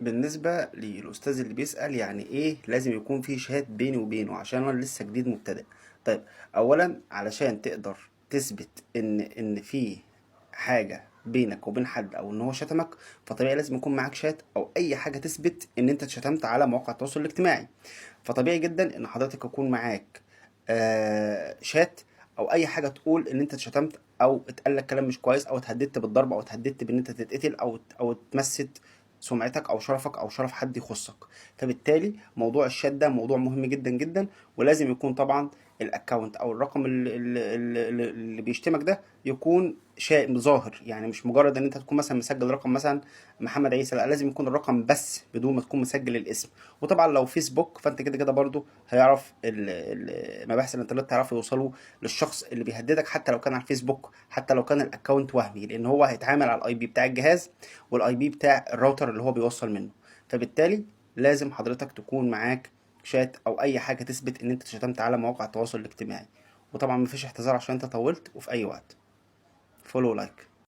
بالنسبة للأستاذ اللي بيسأل يعني إيه لازم يكون في شات بيني وبينه عشان أنا لسه جديد مبتدئ. طيب، أولا علشان تقدر تثبت إن في حاجة بينك وبين حد أو إن هو شتمك، فطبيعي لازم يكون معاك شات أو أي حاجة تثبت إن أنت اتشتمت على مواقع التواصل الاجتماعي. فطبيعي جدا إن حضرتك يكون معاك شات أو أي حاجة تقول إن أنت اتشتمت أو اتقال لك كلام مش كويس أو اتهددت بالضرب أو اتهددت بإن أنت تتقتل أو اتمست سمعتك او شرفك او شرف حد يخصك. فبالتالي موضوع الشات ده موضوع مهم جدا جدا، ولازم يكون طبعا الاكونت او الرقم اللي بيشتمك ده يكون شيء ظاهر، يعني مش مجرد ان انت تكون مثلا مسجل رقم مثلا محمد عيسى، لا لازم يكون الرقم بس بدون ما تكون مسجل الاسم. وطبعا لو فيسبوك فانت كده كده برضو هيعرف مباحث الانترنت هيعرفوا يوصلوا للشخص اللي بيهددك حتى لو كان على الفيسبوك، حتى لو كان الاكونت وهمي، لان هو هيتعامل على الاي بي بتاع الجهاز والاي بي بتاع الراوتر اللي هو بيوصل منه. فبالتالي لازم حضرتك تكون معاك شات او اي حاجه تثبت ان انت شتمت على مواقع التواصل الاجتماعي. وطبعا مفيش اعتذار عشان انت طولت، وفي اي وقت. فولو لايك.